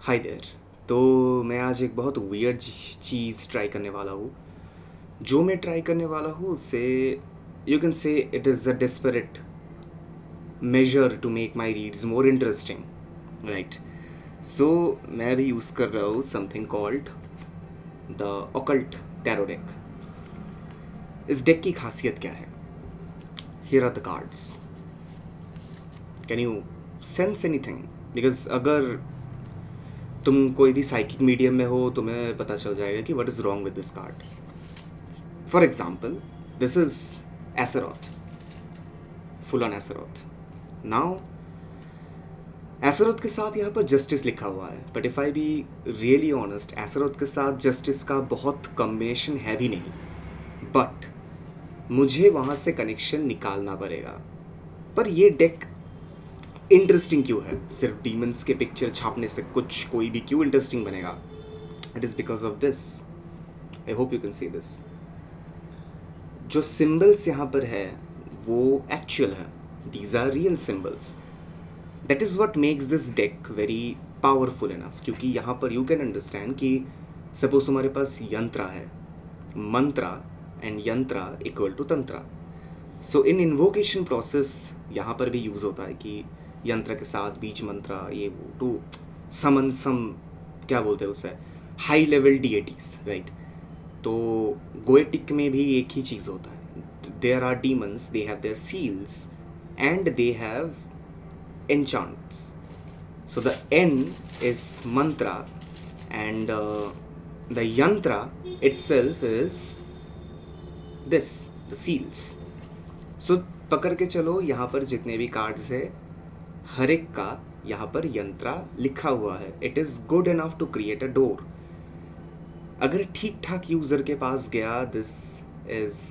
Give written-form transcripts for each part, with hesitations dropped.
Hi there. तो मैं आज एक बहुत वियर्ड चीज़ ट्राई करने वाला हूँ। जो मैं ट्राई करने वाला हूँ उससे you can say it is a desperate measure to make my reads more interesting, right. So मैं भी यूज़ कर रहा हूँ something called the occult tarot deck. इस डेक की खासियत क्या है? Here are the cards. Can you sense anything? Because अगर तुम कोई भी साइकिक मीडियम में हो तुम्हें पता चल जाएगा कि what is wrong with this card. For example, this is Azeroth, full on Azeroth. Now, Azeroth के साथ यहाँ पर जस्टिस लिखा हुआ है, but if I be really honest, Azeroth के साथ जस्टिस का बहुत कॉम्बिनेशन है भी नहीं, बट मुझे वहाँ से कनेक्शन निकालना पड़ेगा। पर ये डेक इंटरेस्टिंग क्यों है? सिर्फ डीमंस के पिक्चर छापने से कुछ कोई भी क्यों इंटरेस्टिंग बनेगा? It is because of this. I hope you can see this. जो सिंबल्स यहाँ पर है वो एक्चुअल है। These are real symbols. That is what makes this deck very powerful enough, क्योंकि यहाँ पर यू कैन अंडरस्टैंड कि सपोज तुम्हारे पास यंत्रा है, mantra and yantra equal to tantra. So in invocation process यहाँ पर भी यूज़ होता है कि यंत्र के साथ बीज मंत्रा ये वो टू समन सम, क्या बोलते हैं उसे, हाई लेवल डीएटीज, राइट। तो गोएटिक में भी एक ही चीज़ होता है। There are demons, they have their seals and they have enchants. So the N is mantra and the yantra itself is this, the seals. So पकड़ के चलो यहाँ पर जितने भी कार्ड्स है हर एक का यहाँ पर यंत्रा लिखा हुआ है। It is good enough to create a door. अगर ठीक ठाक यूज़र के पास गया, this is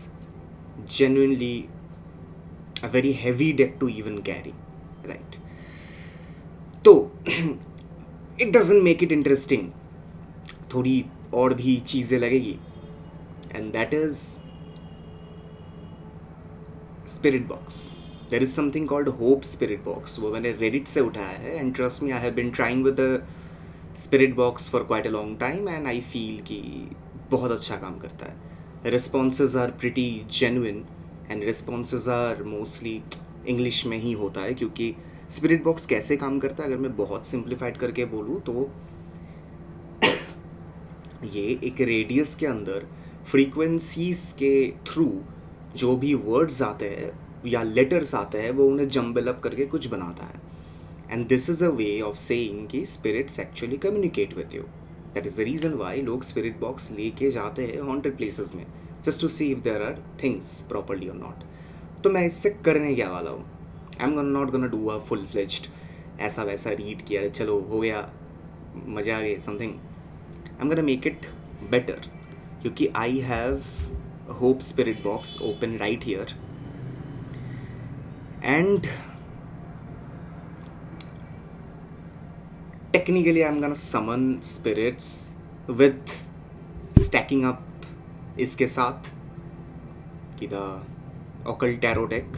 genuinely a very heavy deck to even carry, right? तो it doesn't make it interesting, थोड़ी और भी चीज़ें लगेगी, and that is spirit box. There is something called hope spirit box. वो मैंने रेडिट से उठाया है, and trust me, I have been trying with the spirit box for quite a long time, and I feel कि बहुत अच्छा काम करता है। Responses are pretty genuine, and responses are mostly English में ही होता है, क्योंकि स्पिरिट बॉक्स कैसे काम करता है अगर मैं बहुत सिंप्लीफाइड करके बोलूँ तो ये एक रेडियस के अंदर फ्रीक्वेंसीज के थ्रू जो भी वर्ड्स आते हैं या लेटर्स आते हैं वो उन्हें जम्बल अप करके कुछ बनाता है, and this is a way of saying कि spirits actually communicate with you. That is the reason why लोग स्पिरिट बॉक्स लेके जाते हैं हॉन्टेड प्लेसेस में, just to see if there are things properly और नॉट। तो मैं इससे करने क्या वाला हूँ, I am not gonna do a full fledged ऐसा वैसा रीड किया चलो हो गया मज़ा आ गया something. I am gonna make it better, क्योंकि I have hope spirit box open right here, and technically I'm gonna summon spirits with stacking up इसके साथ कि the occult tarot deck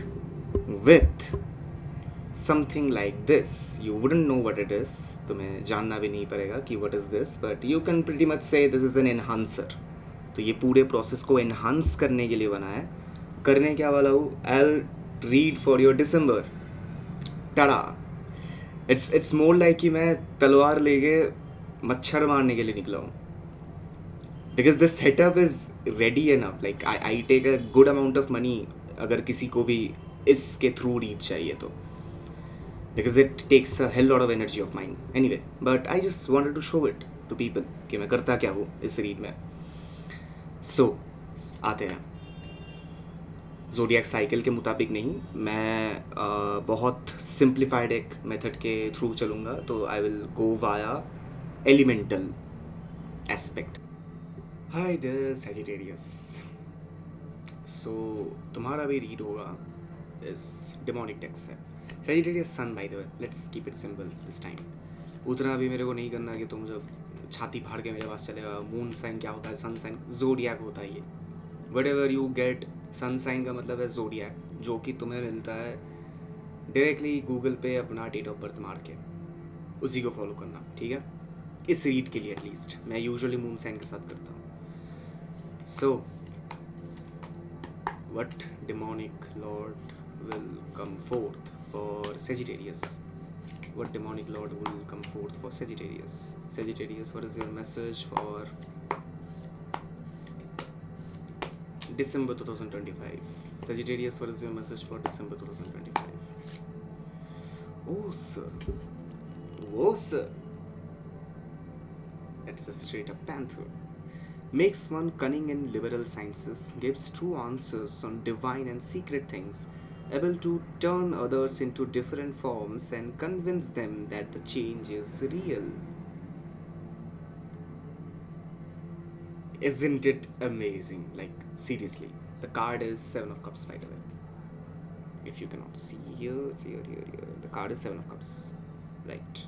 with something like this. You wouldn't know what it is, तुम्हें जानना भी नहीं पड़ेगा कि what is this, but you can pretty much say this is an enhancer. तो ये पूरे प्रोसेस को enhance करने के लिए बना है। करने क्या वाला हूँ, I'll read for your December. Ta-da. It's more like कि मैं तलवार लेके मच्छर मारने के लिए निकला हूँ, because the setup is ready enough. Like I take a good amount of money अगर किसी को भी इसके थ्रू रीड चाहिए तो, because it takes a hell lot of energy of mind anyway, but I just wanted to show it to people कि मैं करता क्या हूँ इस रीड में। सो आते हैं ज़ोडिएक साइकिल के मुताबिक नहीं, मैं बहुत सिंप्लीफाइड एक मेथड के थ्रू चलूँगा, तो I will go via elemental aspect. Hi there Sagittarius. So तुम्हारा भी रीड होगा इस डेमोनिक टेक्स्ट से। Sagittarius sun, by the way, let's keep it simple this time. उतना भी मेरे को नहीं करना कि तुम जब छाती फाड़ के मेरे पास चलेगा। मून साइन क्या होता है, सन साइन, ज़ोडिएक होता है ये। Whatever you get, sun sign का मतलब है ज़ोडिएक, जो कि तुम्हें मिलता है डायरेक्टली गूगल पे अपना डेट ऑफ बर्थ मार के, उसी को फॉलो करना, ठीक है। इस रीड के लिए एटलीस्ट। मैं यूजुअली मून साइन के साथ करता हूँ। So what demonic Lord will come fourth for Sagittarius? What demonic lord will come forth for Sagittarius? Sagittarius, what is your message for December 2025? Sagittarius, what is your message for December 2025? Oh sir, oh sir, that's a straight up panther. Makes one cunning in liberal sciences, gives true answers on divine and secret things, able to turn others into different forms and convince them that the change is real. Isn't it amazing? Like, seriously. The card is Seven of Cups, by the way. If you cannot see here, it's here. The card is Seven of Cups. Right.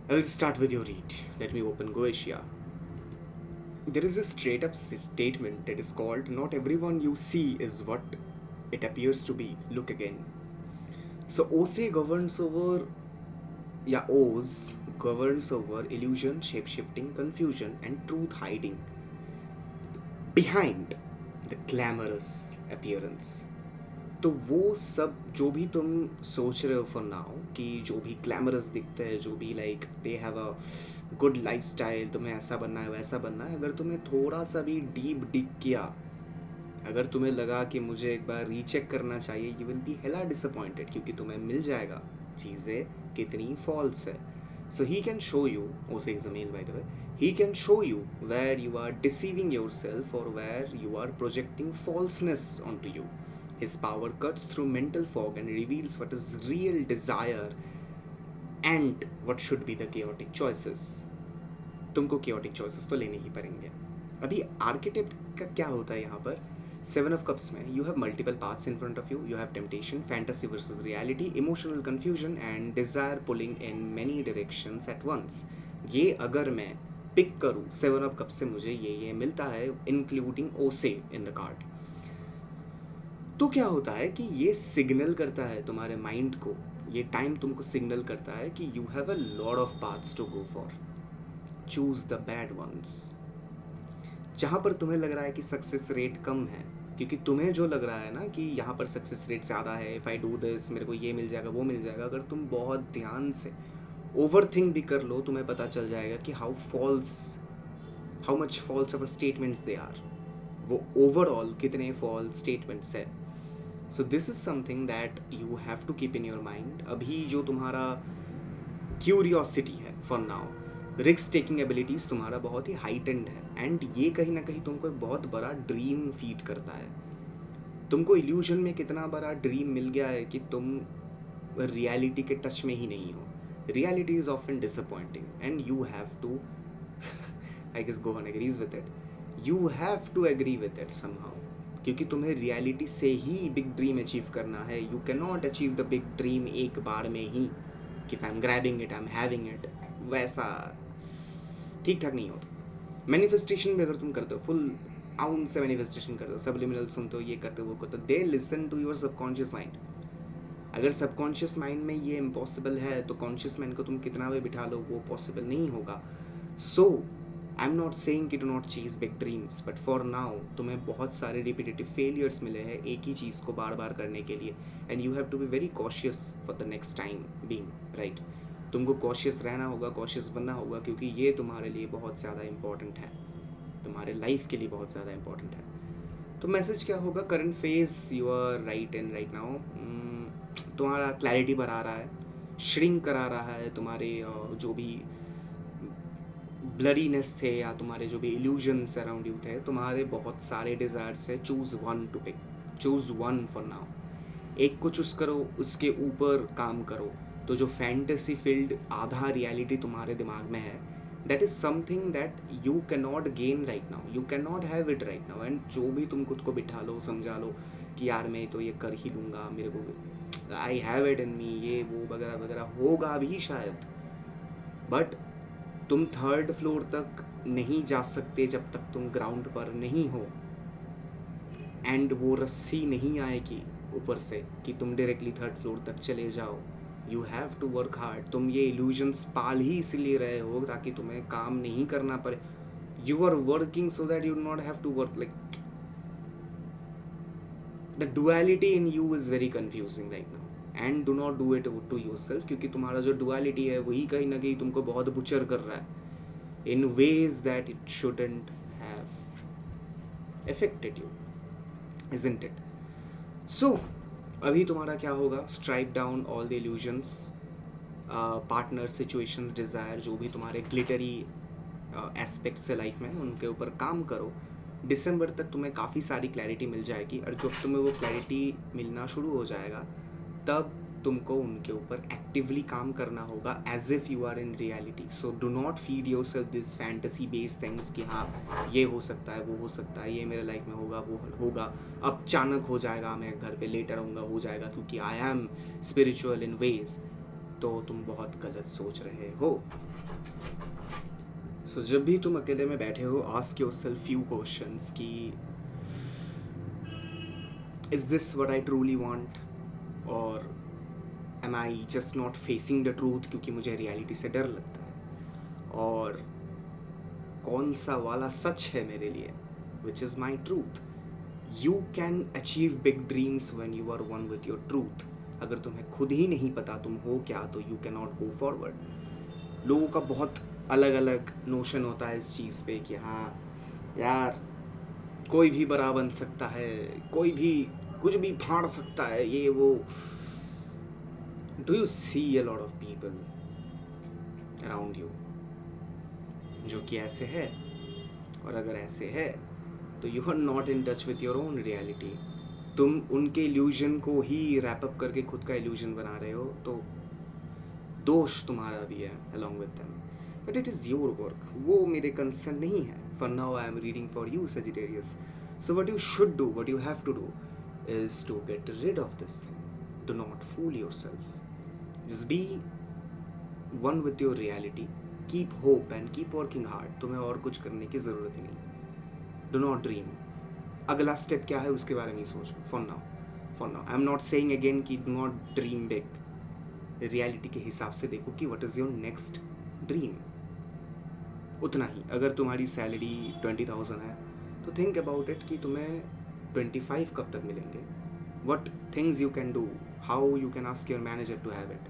I will start with your read. Let me open Goetia. There is a straight up statement that is called, not everyone you see is what it appears to be. Look again. So OC governs over, Oz governs over illusion, shape-shifting, confusion and truth hiding behind the glamorous appearance. तो वो सब जो भी तुम सोच रहे हो for now कि जो भी ग्लैमरस दिखता है, जो भी like they have a good lifestyle, तुम्हें ऐसा बनना है वैसा बनना है, अगर तुम्हें थोड़ा सा भी डीप डिग किया, अगर तुम्हें लगा कि मुझे एक बार रीचेक करना चाहिए, you will be hella disappointed, क्योंकि तुम्हें मिल जाएगा चीज़ें कितनी फॉल्स है. So he can show you, Ose is a male by the way, he can show you where you are deceiving yourself or where you are projecting falseness onto you. His power cuts through mental fog and reveals what is real desire and what should be the chaotic choices. तुमको chaotic choices तो लेने ही पड़ेंगे. अभी architect का क्या होता है यहाँ पर? सेवन ऑफ कप्स में you have multiple paths in front of you. You have temptation, fantasy versus reality, emotional confusion and desire pulling in many directions at once. ये अगर मैं पिक करूँ सेवन ऑफ कप्स से मुझे ये मिलता है, इंक्लूडिंग ओसे इन द कार्ड. तो क्या होता है कि ये सिग्नल करता है तुम्हारे माइंड को, ये टाइम तुमको सिग्नल करता है कि you have a lot of paths to go for. Choose the bad ones. जहाँ पर तुम्हें लग रहा है कि सक्सेस रेट कम है, क्योंकि तुम्हें जो लग रहा है ना कि यहाँ पर सक्सेस रेट ज़्यादा है, इफ़ आई डू दिस मेरे को ये मिल जाएगा वो मिल जाएगा, अगर तुम बहुत ध्यान से ओवर थिंक भी कर लो, तुम्हें पता चल जाएगा कि how much false of statements they are. वो ओवरऑल कितने फॉल्स स्टेटमेंट्स है. So this is something that you have to keep in your mind. अभी जो तुम्हारा क्यूरियोसिटी है for now, risk taking abilities तुम्हारा बहुत ही हाइटेंड है, एंड ये कहीं ना कहीं तुमको एक बहुत बड़ा ड्रीम फीड करता है. तुमको इल्यूजन में कितना बड़ा ड्रीम मिल गया है कि तुम रियलिटी के टच में ही नहीं हो. Reality is often disappointing and you have to I guess go and agrees with it. You have to agree with it somehow, क्योंकि तुम्हें रियलिटी से ही बिग ड्रीम अचीव करना है. You can not achieve the big dream एक बार में ही कि I am grabbing it, I am having it. वैसा ठीक ठाक नहीं होता. मैनिफेस्टेशन भी अगर तुम करते हो, फुल आउन से मैनिफेस्टेशन करते हो, सबलिमिनल सुनते हो, ये करते हो वो करते हो, they listen to your subconscious mind. अगर सबकॉन्शियस माइंड में ये इम्पॉसिबल है तो कॉन्शियस माइंड को तुम कितना भी बिठा लो वो पॉसिबल नहीं होगा. सो आई एम नॉट सेइंग कि do not chase big dreams, but for now तुम्हें बहुत सारे रिपीटेटिव फेलियर्स मिले हैं एक ही चीज़ को बार बार करने के लिए, and you have to be very cautious for the next time being, right. तुमको कॉशियस रहना होगा, कॉशियस बनना होगा, क्योंकि ये तुम्हारे लिए बहुत ज़्यादा इंपॉर्टेंट है, तुम्हारे लाइफ के लिए बहुत ज़्यादा इंपॉर्टेंट है. तो मैसेज क्या होगा? Current phase you are right in right now. तुम्हारा क्लैरिटी बढ़ा रहा है, श्रिंक करा रहा है तुम्हारे जो भी ब्लरीनेस थे या तुम्हारे जो भी इल्यूजन्स अराउंड यू थे. तुम्हारे बहुत सारे डिज़ायर्स है. Choose one to pick, choose one for now. एक को चूज़ करो, उसके ऊपर काम करो. तो जो फैंटेसी फील्ड आधा रियलिटी तुम्हारे दिमाग में है, that is something that you can not gain right now, you can not have it right now. And जो भी तुम खुद को बिठा लो, समझा लो कि यार मैं तो ये कर ही लूँगा, मेरे को आई हैव इट इन मी, ये वो वगैरह वगैरह होगा भी शायद, बट तुम थर्ड फ्लोर तक नहीं जा सकते जब तक तुम ग्राउंड पर नहीं हो. एंड वो रस्सी नहीं आएगी ऊपर से कि तुम डायरेक्टली थर्ड फ्लोर तक चले जाओ. You have to work hard. तुम ये इल्यूजन्स पाल ही इसलिए रहे हो ताकि तुम्हें काम नहीं करना पड़े. You are working so that you not have to work. Like the duality in you is very confusing right now, and do not do it to yourself, क्योंकि तुम्हारा जो डुअलिटी है वही कहीं ना कहीं तुमको बहुत बुचर कर रहा है in ways that it shouldn't have affected you, isn't it? So अभी तुम्हारा क्या होगा? Strike down all the illusions, partner, situations, desire, जो भी तुम्हारे ग्लिटरी एस्पेक्ट्स है लाइफ में, उनके ऊपर काम करो. दिसंबर तक तुम्हें काफ़ी सारी क्लैरिटी मिल जाएगी, और जब तुम्हें वो क्लैरिटी मिलना शुरू हो जाएगा तब तुमको उनके ऊपर एक्टिवली काम करना होगा as if you are in reality. So do not feed yourself this fantasy based things कि हाँ ये हो सकता है, वो हो सकता है, ये मेरे लाइफ में होगा, वो होगा, अब अचानक हो जाएगा, मैं घर पे लेटर रहूँगा, हो जाएगा क्योंकि I am spiritual in ways. तो तुम बहुत गलत सोच रहे हो. सो जब भी तुम अकेले में बैठे हो, ask yourself few questions कि is this what I truly want, और am I just not facing the truth क्योंकि मुझे रियलिटी से डर लगता है, और कौन सा वाला सच है मेरे लिए, which is my truth. You can achieve big dreams when you are one with your truth. अगर तुम्हें खुद ही नहीं पता तुम हो क्या, तो you can not go forward. लोगों का बहुत अलग अलग नोशन होता है इस चीज़ पे कि हाँ यार कोई भी बड़ा बन सकता है, कोई भी कुछ भी फाड़ सकता है, ये वो. Do you see a lot of people around you जो कि ऐसे है? और अगर ऐसे है तो you are not in touch with your own reality. तुम उनके illusion को ही wrap up करके खुद का illusion बना रहे हो, तो दोष तुम्हारा भी है along with them. But it is your work. वो मेरे concern नहीं है. For now I am reading for you, Sagittarius. So what you should do, what you have to do is to get rid of this thing. Do not fool yourself. Just be one with your reality. Keep hope and keep working hard. तुम्हें और कुछ करने की ज़रूरत ही नहीं. Do not dream. अगला step क्या है उसके बारे में सोचो. For now. I am not saying again कि do not dream big. Reality के हिसाब से देखो कि what is your next dream. उतना ही. अगर तुम्हारी सैलरी 20,000 है तो think about it कि तुम्हें 25 कब तक मिलेंगे. What things you can do, how you can ask your manager to have it.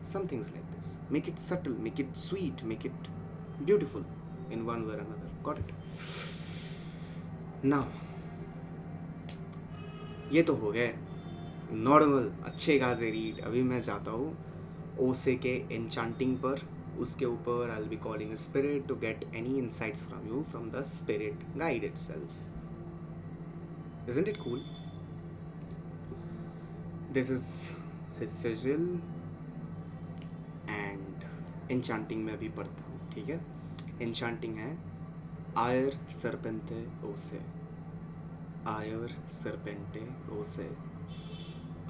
Some things like this. Make it subtle, make it sweet, make it beautiful in one way or another. Got it? Now, ये तो हो गए normal अच्छे खासे read. अभी मैं जाता हूँ ओसे के एन्चांटिंग पर. उसके ऊपर I will be calling spirit to get any insights from you from the spirit guide itself. Isn't it cool? This is his sigil and enchanting में भी पढ़ता हूँ. ठीक है. enchanting है आयर सरपेंटे ओसे, आयर सरपेंटे ओसे,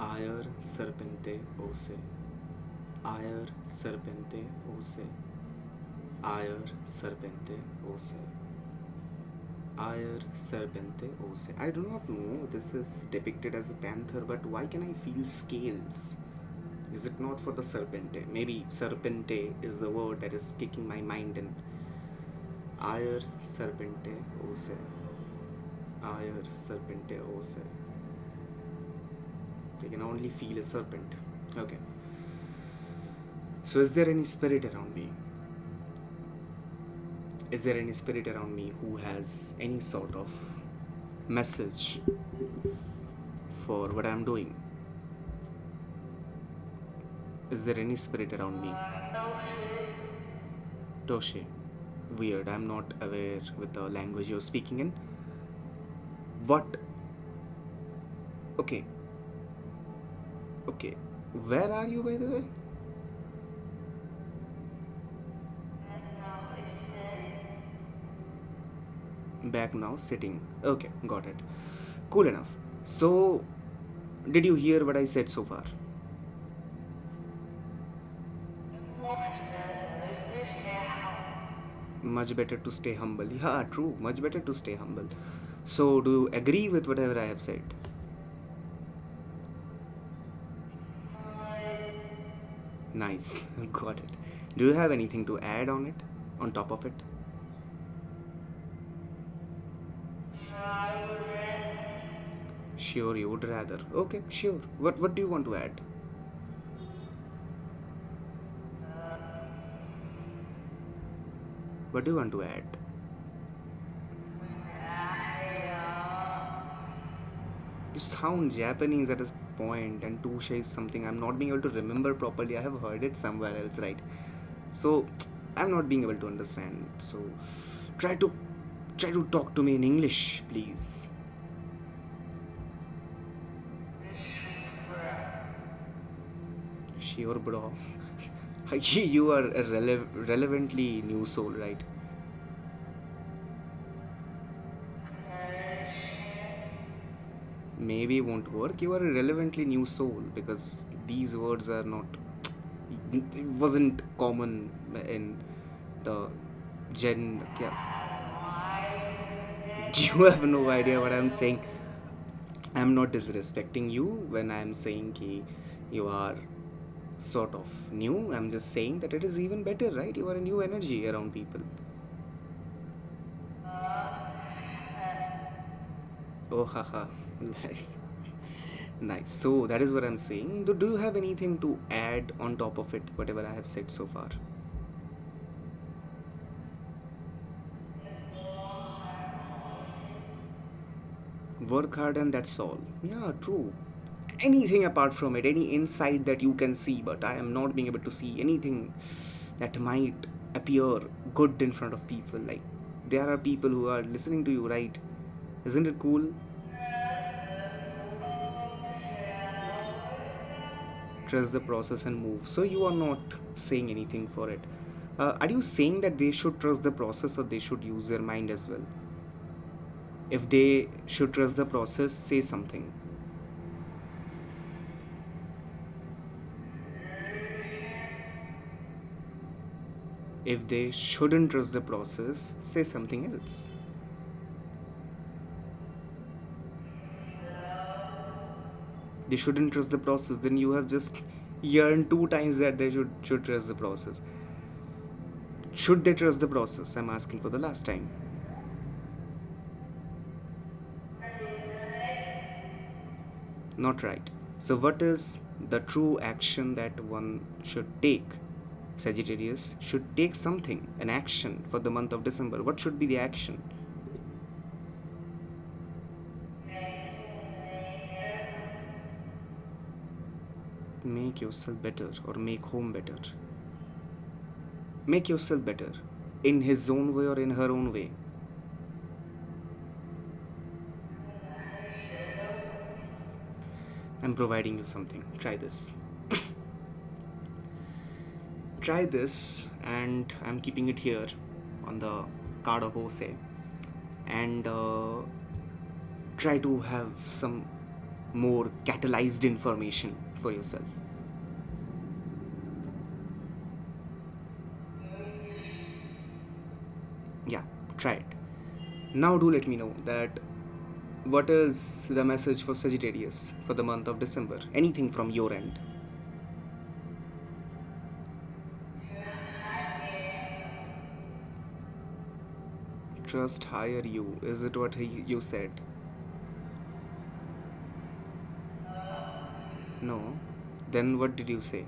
आयर सरपेंटे ओसे, आयर सरपेंटे ओसे, आयर सरपेंटे ओसे, आयर serpente ose. I do not know, this is depicted as a panther, but why can I feel scales? Is it not for the serpente? Maybe serpente is the word that is kicking my mind in. Ayer serpente ose, ayer serpente ose. I can only feel a serpent. Okay. So is there any spirit around me? Is there any spirit around me who has any sort of message for what I'm doing? Is there any spirit around me? Toshe. Weird. I'm not aware with the language you're speaking in. What? Okay. Okay. Where are you, by the way? Back now, sitting. Okay, got it. Cool enough. So, did you hear what I said so far? Much better to stay humble. Yeah, true. Much better to stay humble. So, do you agree with whatever I have said? Nice. Got it. Do you have anything to add on it, on top of it? Sure, you would rather. Okay, sure. What do you want to add? What do you want to add? You sound Japanese at a point, and Tusha is something I'm not being able to remember properly. I have heard it somewhere else, right? So I'm not being able to understand. So try to try to talk to me in English, please. Sure, bro. You are a relevantly new soul, right? Maybe won't work. You are a relevantly new soul because these words are not. It wasn't common in the gen. Yeah. You have no idea what I'm saying. I'm not disrespecting you when I'm saying ki you are sort of new. I'm just saying that it is even better, right? You are a new energy around people. Oh, haha. Nice. Nice. So that is what I'm saying. Do you have anything to add on top of it, whatever I have said so far? Work hard and that's all. Yeah, true. Anything apart from it, any insight that you can see, but I am not being able to see anything that might appear good in front of people. Like, there are people who are listening to you, right? Isn't it cool? Trust the process and move. So, you are not saying anything for it. Are you saying that they should trust the process or they should use their mind as well? If they should trust the process, say something. If they shouldn't trust the process, say something else. They shouldn't trust the process, then you have just yearned two times that they should trust the process. Should they trust the process? I'm asking for the last time. Not right. So, what is the true action that one should take? Sagittarius should take something, an action for the month of December. What should be the action? Make yourself better or make home better. Make yourself better in his own way or in her own way. I'm providing you something. Try this. Try this, and I'm keeping it here on the card of Ose. And try to have some more catalyzed information for yourself. Yeah, try it. Now, do let me know that what is the message for Sagittarius for the month of December? Anything from your end? Trust higher you. Is it what you said? No. Then what did you say?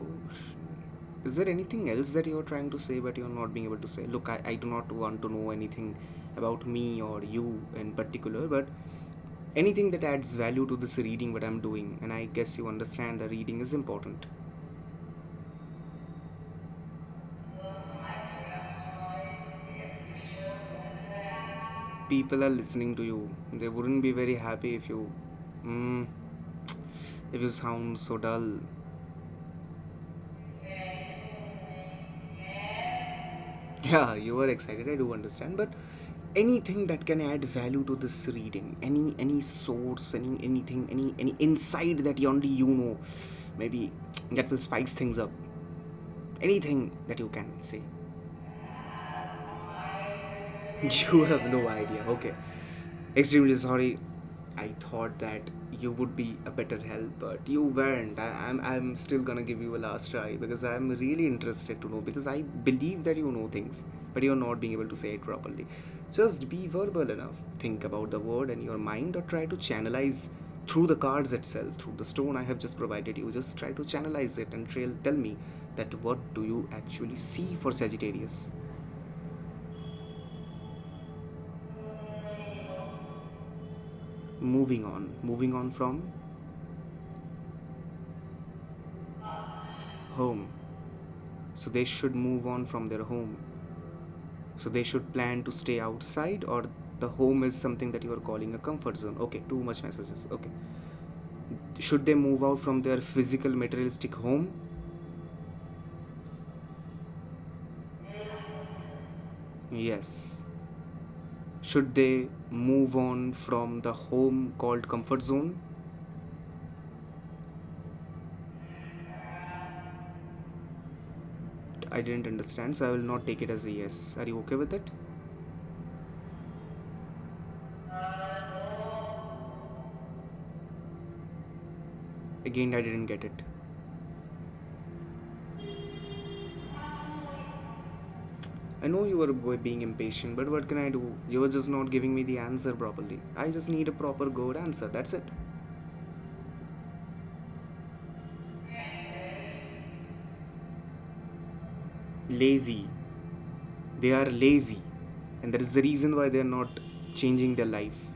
Oh, is there anything else that you're trying to say but you're not being able to say? Look, I do not want to know anything about me or you in particular, but anything that adds value to this reading what I'm doing, and I guess you understand the reading is important. People are listening to you. They wouldn't be very happy mm, if you sound so dull. Yeah, you were excited, I do understand, but anything that can add value to this reading, any source, anything, any insight that only you know, maybe that will spice things up. Anything that you can say. You have no idea. Okay. Extremely sorry. I thought that you would be a better help, but you weren't. I'm still gonna give you a last try because I'm really interested to know, because I believe that you know things, but you're not being able to say it properly. Just be verbal enough. Think about the word in your mind, or try to channelize through the cards itself, through the stone I have just provided you. Just try to channelize it and tell me that what do you actually see for Sagittarius. Moving on from home. So they should move on from their home. So they should plan to stay outside, or the home is something that you are calling a comfort zone. Okay, too much messages. Okay. Should they move out from their physical materialistic home? Yes. Should they move on from the home called comfort zone? I didn't understand, so I will not take it as a yes. Are you okay with it? Again, I didn't get it. I know you were being impatient, but what can I do? You were just not giving me the answer properly. I just need a proper good answer. That's it. Lazy. They are lazy, and that is the reason why they are not changing their life.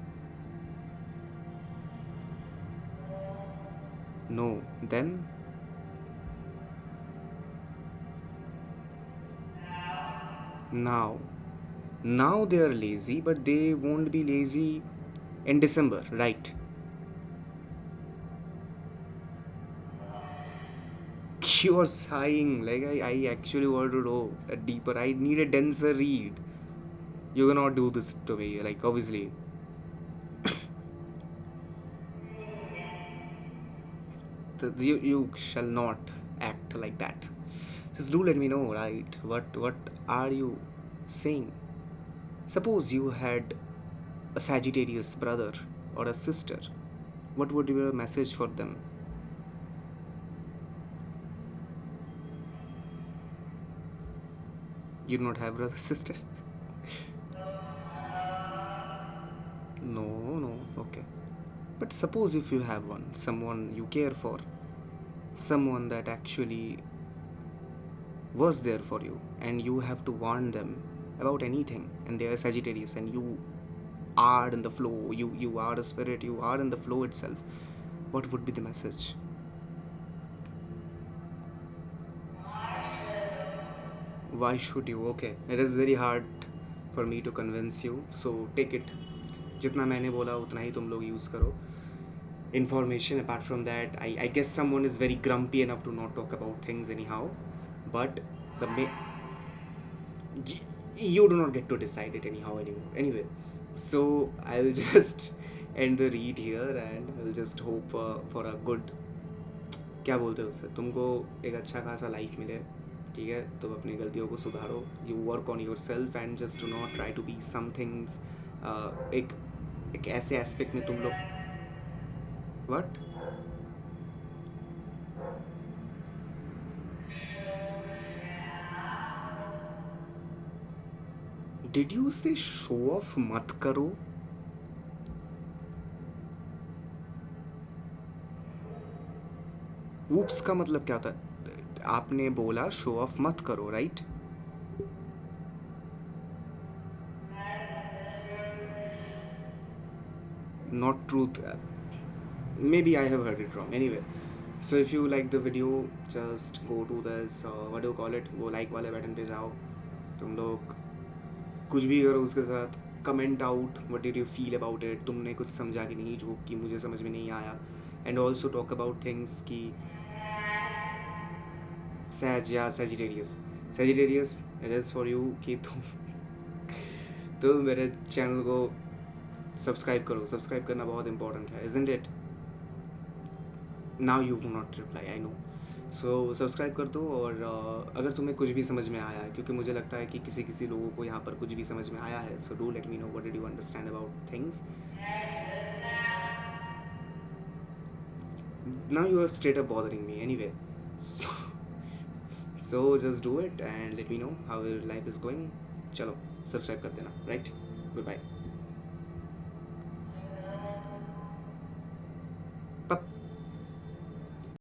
No, then now. Now they are lazy, but they won't be lazy in December, right? You're sighing. Like, I actually want to know that deeper. I need a denser read. You cannot do this to me. Like, obviously. You shall not act like that. Just do let me know, right? What are you saying? Suppose you had a Sagittarius brother or a sister. What would be your message for them? You do not have brother sister? No, no, okay. But suppose if you have one, someone you care for, someone that actually was there for you, and you have to warn them about anything, and they are Sagittarius, and you are in the flow, you are a spirit, you are in the flow itself. What would be the message? Why should you? Okay, it is very hard for me to convince you, so take it. जितना मैंने बोला उतना ही तुम लोग use करो. Information apart from that, I guess someone is very grumpy enough to not talk about things anyhow, but the you do not get to decide it anyhow anymore. Anyway, so I'll just end the read here, and I'll just hope for a good, क्या बोलते हैं उससे, तुमको एक अच्छा खासा life मिले. ठीक है, तुम अपनी गलतियों को सुधारो, you work on yourself, and just do not try to be some things. एक एक ऐसे एस्पेक्ट में तुम लोग. What? Did you say show off मत करो? ऊप्स का मतलब क्या था? आपने बोला शो ऑफ मत करो, right? Not truth. Maybe I have heard it wrong. Anyway, so if you like the video, just go to this what do you call it, वो like वाले बटन पे जाओ. तुम लोग कुछ भी करो उसके साथ. Comment out what did you feel about it. तुमने कुछ समझा कि नहीं जो कि मुझे समझ में नहीं आया. And also talk about things की सैज या Sagittarius it is for you कि तुम मेरे चैनल को सब्सक्राइब करो. सब्सक्राइब करना बहुत इंपॉर्टेंट है, isn't it? Now you will not reply, I know. So subscribe कर दो, और अगर तुम्हें कुछ भी समझ में आया है, क्योंकि मुझे लगता है कि किसी किसी लोगों को यहाँ पर कुछ भी समझ में आया है, so do let me know what did you understand about things. Now you are straight up bothering me anyway. So, so just do it and let me know how your life is going. चलो subscribe कर देना, right? Goodbye.